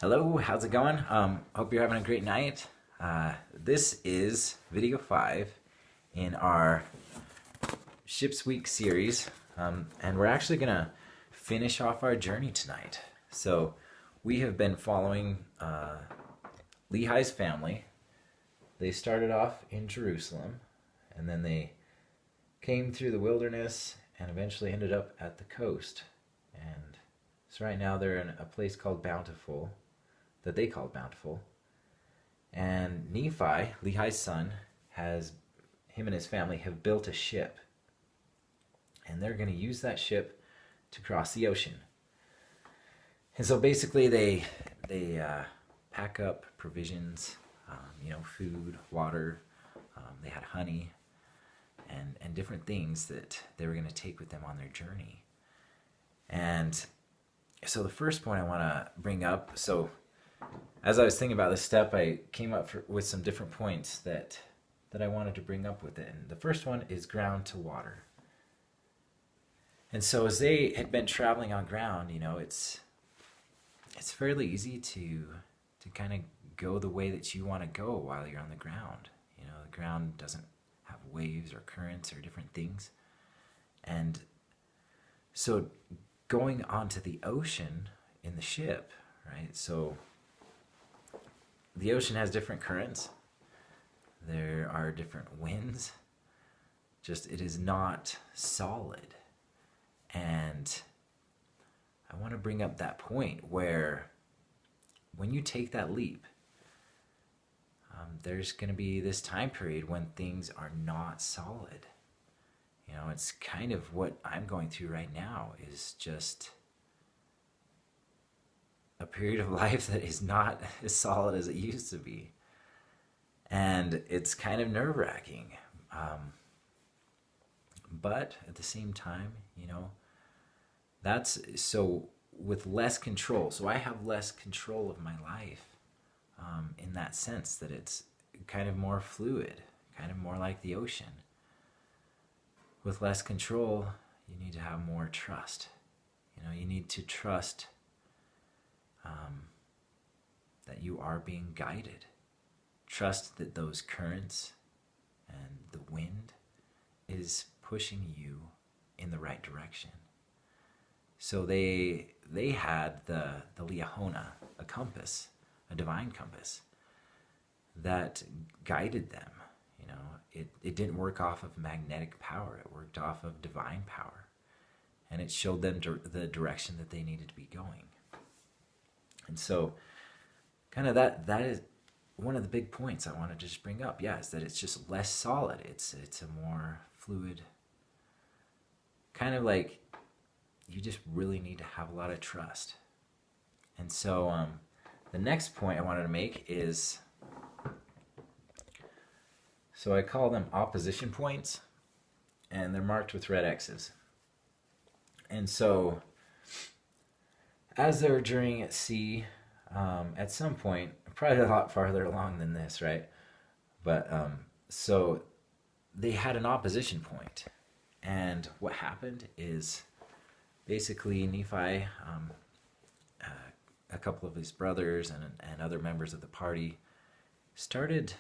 Hello, how's it going? Hope you're having a great night. This is video 5 in our Ships Week series, and we're actually gonna finish off our journey tonight. So we have been following Lehi's family. They started off in Jerusalem, and then they came through the wilderness and eventually ended up at the coast. And so right now they're in a place called Bountiful, that they called Bountiful. And Nephi, Lehi's son, him and his family have built a ship. And they're going to use that ship to cross the ocean. And so basically they pack up provisions, food, water. They had honey and different things that they were going to take with them on their journey. And so the first point I want to bring up, so as I was thinking about this step, I came up with some different points that I wanted to bring up with it. And the first one is ground to water. And so as they had been traveling on ground, it's fairly easy to kind of go the way that you want to go while you're on the ground. The ground doesn't have waves or currents or different things. And so going onto the ocean in the ship, right? So the ocean has different currents. There are different winds. Just it is not solid. And I want to bring up that point where when you take that leap, there's going to be this time period when things are not solid. It's kind of what I'm going through right now is just a period of life that is not as solid as it used to be. And it's kind of nerve-wracking. But at the same time, that's so with less control. So I have less control of my life in that sense that it's kind of more fluid, kind of more like the ocean. With less control, you need to have more trust. You need to trust that you are being guided. Trust that those currents and the wind is pushing you in the right direction. So they had the Liahona, a compass, a divine compass, that guided them. It didn't work off of magnetic power. It worked off of divine power. And it showed them the direction that they needed to be going. And so kind of that is one of the big points I wanted to just bring up. Yeah, is that it's just less solid. It's a more fluid, kind of like you just really need to have a lot of trust. And so the next point I wanted to make is, so I call them opposition points, and they're marked with red X's. And so as they're journeying at sea, at some point, probably a lot farther along than this, right? But so they had an opposition point. And what happened is basically Nephi, a couple of his brothers and other members of the party started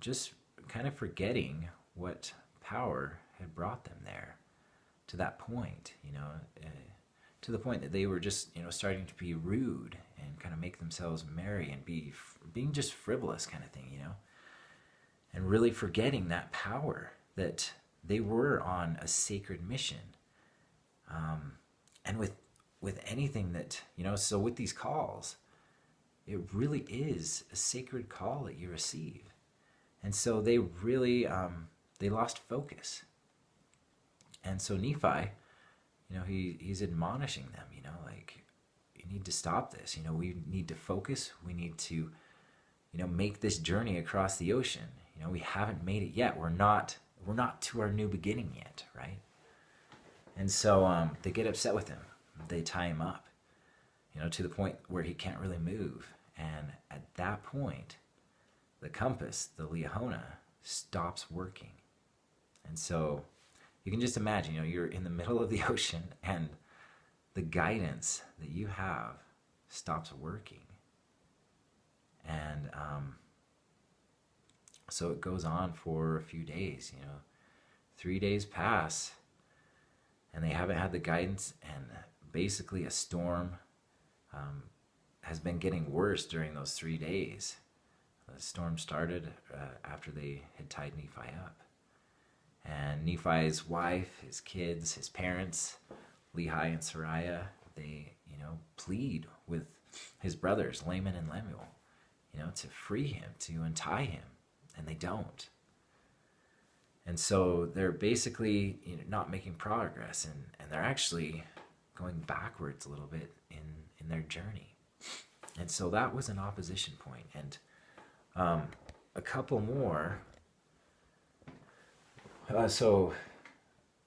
just kind of forgetting what power had brought them there to that point, to the point that they were just, starting to be rude and kind of make themselves merry and being just frivolous kind of thing, and really forgetting that power that they were on a sacred mission. And with anything that, so with these calls, it really is a sacred call that you receive. And so they really, they lost focus. And so Nephi, he's admonishing them, like, you need to stop this. We need to focus. We need to, make this journey across the ocean. We haven't made it yet. We're not to our new beginning yet, right? And so they get upset with him. They tie him up, to the point where he can't really move. And at that point, the compass, the Liahona, stops working. And so you can just imagine, you're in the middle of the ocean and the guidance that you have stops working. And so it goes on for a few days, 3 days pass, and they haven't had the guidance, and basically a storm has been getting worse during those 3 days. The storm started after they had tied Nephi up. And Nephi's wife, his kids, his parents, Lehi and Sariah, they, plead with his brothers, Laman and Lemuel, to free him, to untie him, and they don't. And so they're basically not making progress, and they're actually going backwards a little bit in their journey. And so that was an opposition point. And a couple more. So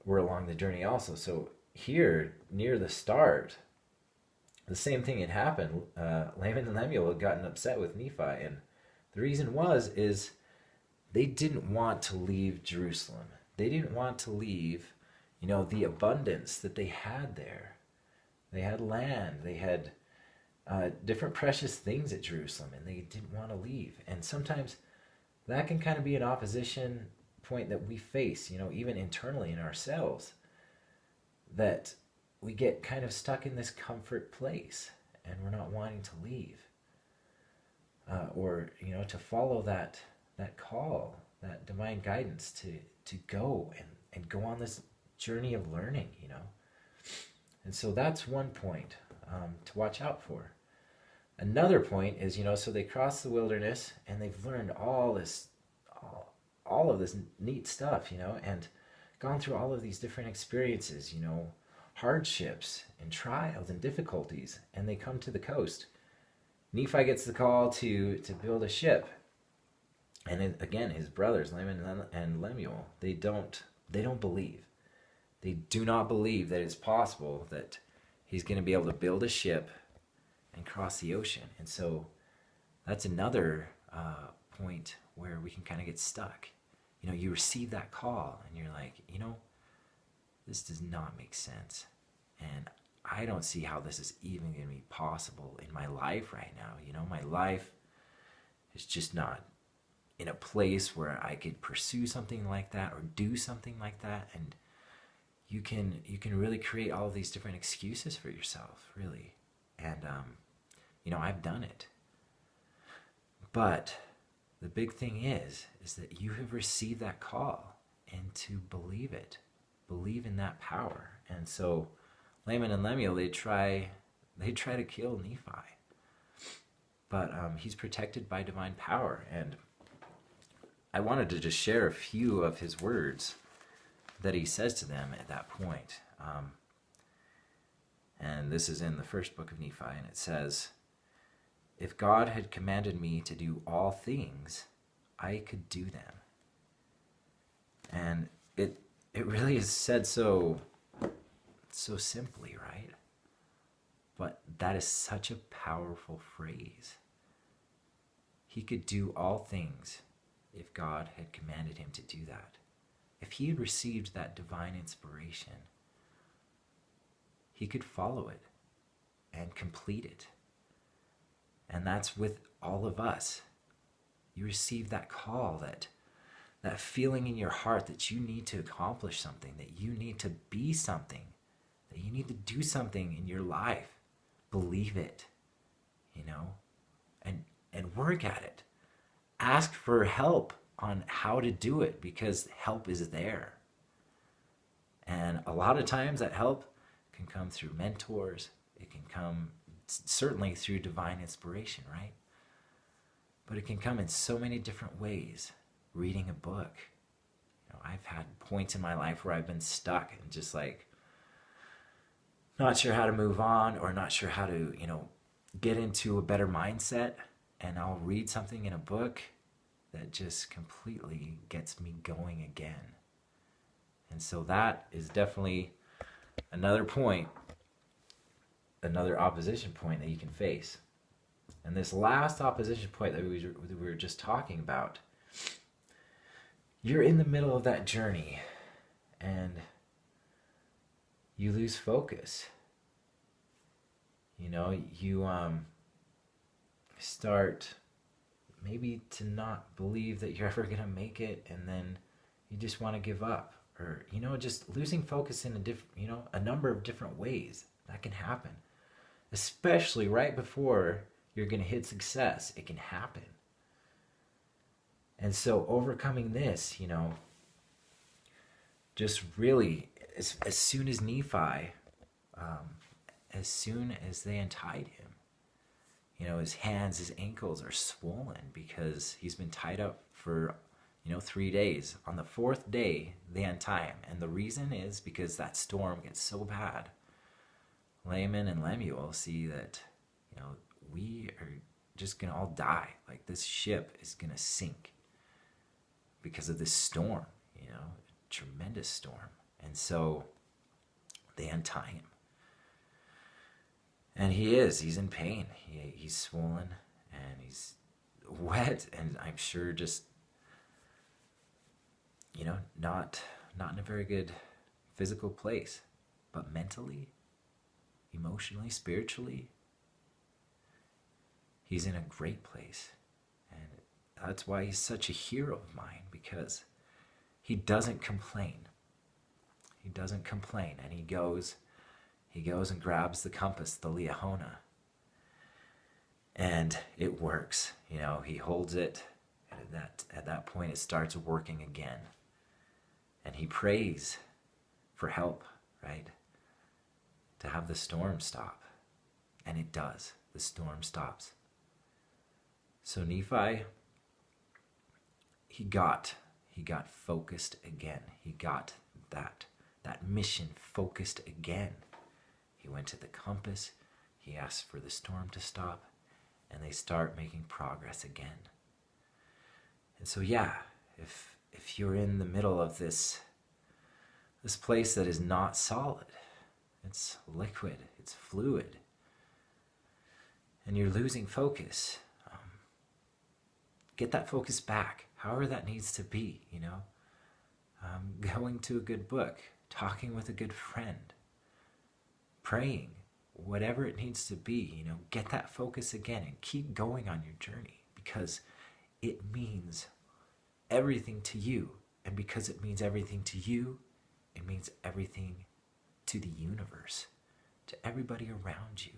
we're along the journey also. So here, near the start, the same thing had happened. Laman and Lemuel had gotten upset with Nephi, and the reason is they didn't want to leave Jerusalem. They didn't want to leave, the abundance that they had there. They had land. They had different precious things at Jerusalem, and they didn't want to leave. And sometimes that can kind of be an opposition point that we face, even internally in ourselves, that we get kind of stuck in this comfort place and we're not wanting to leave, or to follow that call, that divine guidance to go and go on this journey of learning, And so that's one point to watch out for. Another point is, so they cross the wilderness and they've learned all of this neat stuff, and gone through all of these different experiences, hardships and trials and difficulties, and they come to the coast. Nephi gets the call to build a ship, and then, again, his brothers Laman and Lemuel, they don't believe. They do not believe that it's possible that he's going to be able to build a ship and cross the ocean. And so that's another point where we can kind of get stuck. You receive that call and you're like, this does not make sense. And I don't see how this is even going to be possible in my life right now. My life is just not in a place where I could pursue something like that or do something like that. And you can really create all of these different excuses for yourself, really. And, I've done it. But the big thing is that you have received that call, and to believe it. Believe in that power. And so Laman and Lemuel, they try to kill Nephi. But he's protected by divine power. And I wanted to just share a few of his words that he says to them at that point. And this is in the first book of Nephi, and it says, "If God had commanded me to do all things, I could do them." And it really is said so simply, right? But that is such a powerful phrase. He could do all things if God had commanded him to do that. If he had received that divine inspiration, he could follow it and complete it. And that's with all of us. You receive that call, that feeling in your heart that you need to accomplish something, that you need to be something, that you need to do something in your life. Believe it, and work at it. Ask for help on how to do it, because help is there. And a lot of times that help can come through mentors. It can come certainly through divine inspiration, right? But it can come in so many different ways. Reading a book. I've had points in my life where I've been stuck and just like not sure how to move on, or not sure how to, get into a better mindset. And I'll read something in a book that just completely gets me going again. And so that is definitely another point, another opposition point that you can face. And this last opposition point that we were just talking about, you're in the middle of that journey and you lose focus. You know, you start maybe to not believe that you're ever going to make it, and then you just want to give up, or just losing focus in a number of different ways. That can happen, especially right before you're going to hit success. It can happen. And so overcoming this, just really, as soon as Nephi, as soon as they untied him, his hands, his ankles are swollen because he's been tied up for, 3 days. On the fourth day, they untie him. And the reason is because that storm gets so bad. Laman and Lemuel see that, we are just going to all die. Like, this ship is going to sink because of this storm, a tremendous storm. And so they untie him. And he's in pain. He's swollen and he's wet, and I'm sure just, not in a very good physical place, but mentally, emotionally, spiritually, he's in a great place. And that's why he's such a hero of mine, because he doesn't complain. He doesn't complain, and he goes and grabs the compass, the Liahona, and it works. He holds it, and at that point it starts working again. And he prays for help, right? To have the storm stop. And it does. The storm stops. So Nephi, he got focused again. He got that mission focused again. He went to the compass, he asked for the storm to stop, and they start making progress again. And so if you're in the middle of this place that is not solid, it's liquid, it's fluid, and you're losing focus, get that focus back, however that needs to be, going to a good book, talking with a good friend, praying, whatever it needs to be, get that focus again and keep going on your journey, because it means everything to you. And because it means everything to you, it means everything to the universe, to everybody around you.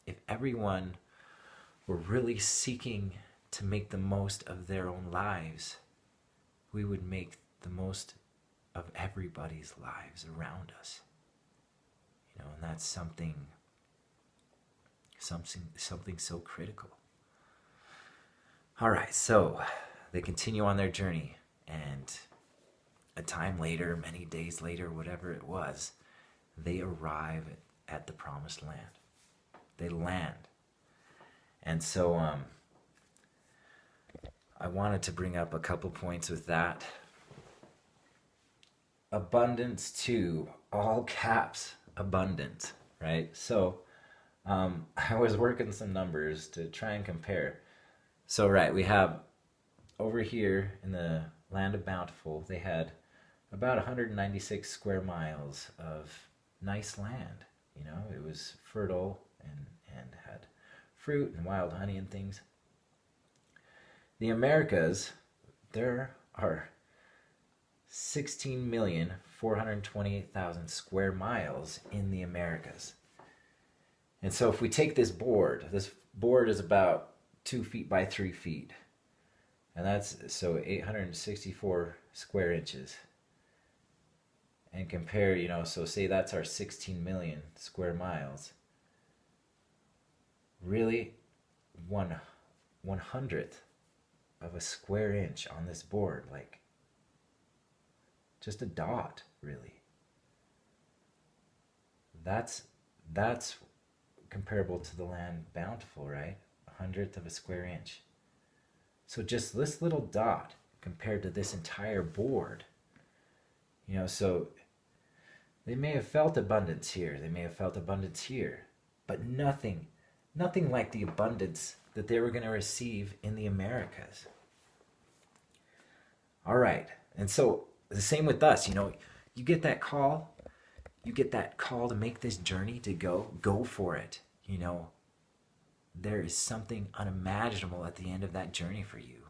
If everyone were really seeking to make the most of their own lives, we would make the most of everybody's lives around us. And that's something so critical. All right, so they continue on their journey, and a time later, many days later, whatever it was, they arrive at the promised land. They land. And so I wanted to bring up a couple points with that. Abundance to all caps, abundant, right? So I was working some numbers to try and compare. So we have over here in the land of Bountiful, they had about 196 square miles of nice land. It was fertile and had fruit and wild honey and things. The Americas, there are 16,428,000 square miles in the Americas. And so if we take this board is about 2 feet by 3 feet. And that's 864 square inches. And compare, so say that's our 16 million square miles. Really, 1/100th of a square inch on this board, like just a dot, really. That's comparable to the land Bountiful, right? 100th of a square inch. So just this little dot compared to this entire board, so they may have felt abundance here, they may have felt abundance here, but nothing like the abundance that they were going to receive in the Americas. All right, and so the same with us, you get that call, you get that call to make this journey, to go for it. You know, there is something unimaginable at the end of that journey for you.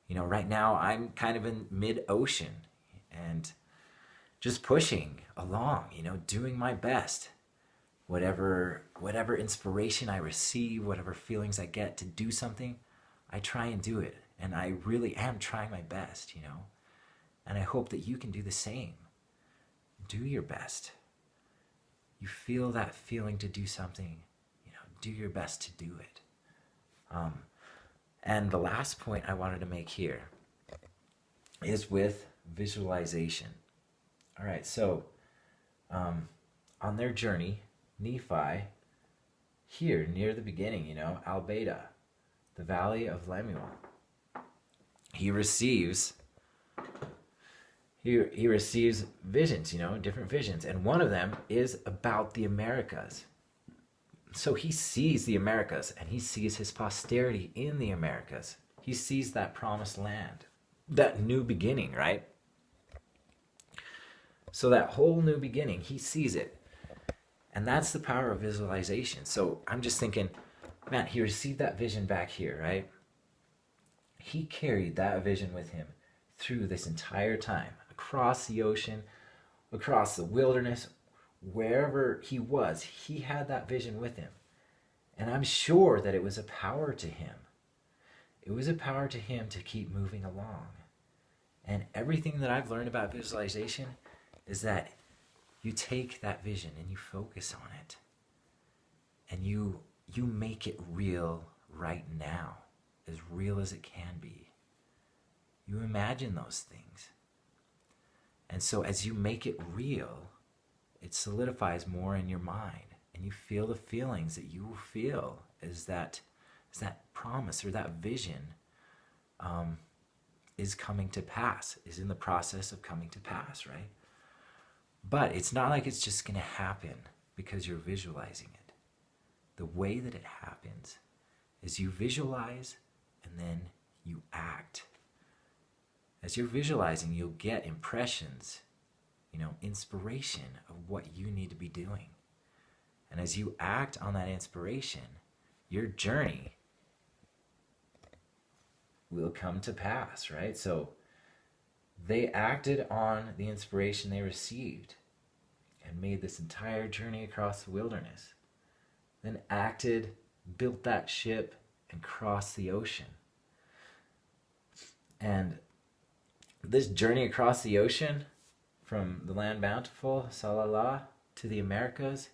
You know, right now I'm kind of in mid-ocean and just pushing along, you know, doing my best. Whatever inspiration I receive, whatever feelings I get to do something, I try and do it. And I really am trying my best, you know. And I hope that you can do the same. Do your best. You feel that feeling to do something, you know, do your best to do it. And the last point I wanted to make here is with visualization. All right, so on their journey, Nephi, here near the beginning, you know, Albeda, the valley of Lemuel, he receives visions, you know, different visions, and one of them is about the Americas. So he sees the Americas, and he sees his posterity in the Americas. He sees that promised land, that new beginning, right? So that whole new beginning, he sees it. And that's the power of visualization. So I'm just thinking, man, he received that vision back here, right? He carried that vision with him through this entire time, across the ocean, across the wilderness, wherever he was, he had that vision with him. And I'm sure that it was a power to him. It was a power to him to keep moving along. And everything that I've learned about visualization is that you take that vision and you focus on it. And you make it real right now, as real as it can be. You imagine those things. And so as you make it real, it solidifies more in your mind, and you feel the feelings that you feel as that promise or that vision is coming to pass, is in the process of coming to pass, right? But it's not like it's just going to happen because you're visualizing it. The way that it happens is you visualize and then you act. As you're visualizing, you'll get impressions, you know, inspiration of what you need to be doing. And as you act on that inspiration, your journey will come to pass, right? So they acted on the inspiration they received and made this entire journey across the wilderness. Then acted, built that ship, and crossed the ocean. And this journey across the ocean, from the land bountiful, Salala, to the Americas,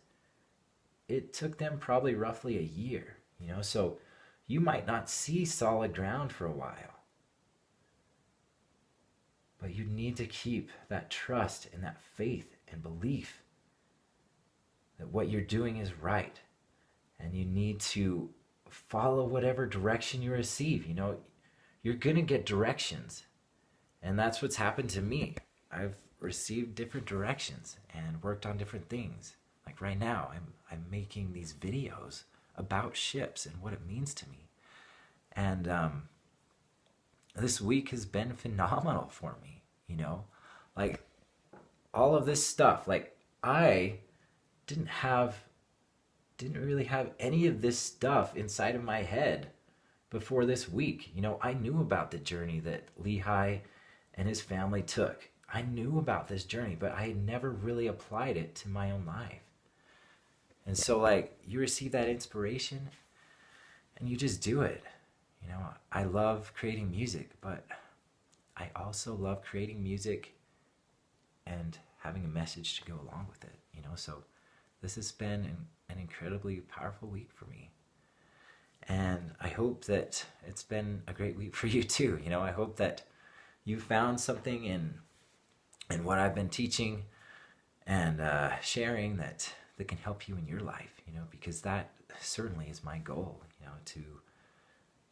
it took them probably roughly a year, you know, so you might not see solid ground for a while. But you need to keep that trust and that faith and belief that what you're doing is right. And you need to follow whatever direction you receive. You know, you're going to get directions. And that's what's happened to me. I've received different directions and worked on different things. Like right now, I'm making these videos about ships and what it means to me. And this week has been phenomenal for me, you know? Like, all of this stuff, like, I didn't really have any of this stuff inside of my head before this week. You know, I knew about the journey that Lehi and his family took. I knew about this journey, but I had never really applied it to my own life. And so, like, you receive that inspiration and you just do it. You know, I love creating music, but I also love creating music and having a message to go along with it, you know? So this has been an incredibly powerful week for me. And I hope that it's been a great week for you too. You know, I hope that you found something in what I've been teaching and sharing that can help you in your life, you know, because that certainly is my goal, you know, to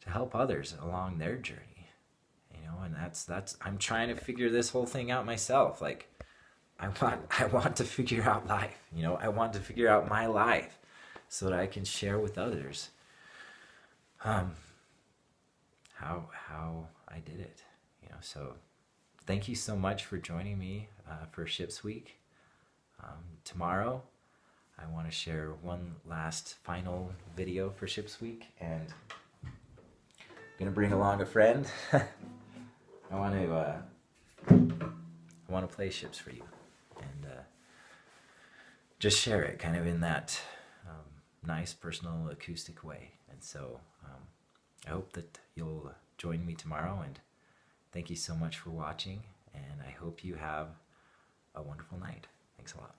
help others along their journey, you know, and that's I'm trying to figure this whole thing out myself. Like, I want to figure out life, you know, I want to figure out my life so that I can share with others how I did it, you know. So thank you so much for joining me for Ships Week. Tomorrow, I want to share one last final video for Ships Week, and I'm gonna bring along a friend. I want to play ships for you, and just share it kind of in that nice personal acoustic way. And so I hope that you'll join me tomorrow, and thank you so much for watching, and I hope you have a wonderful night. Thanks a lot.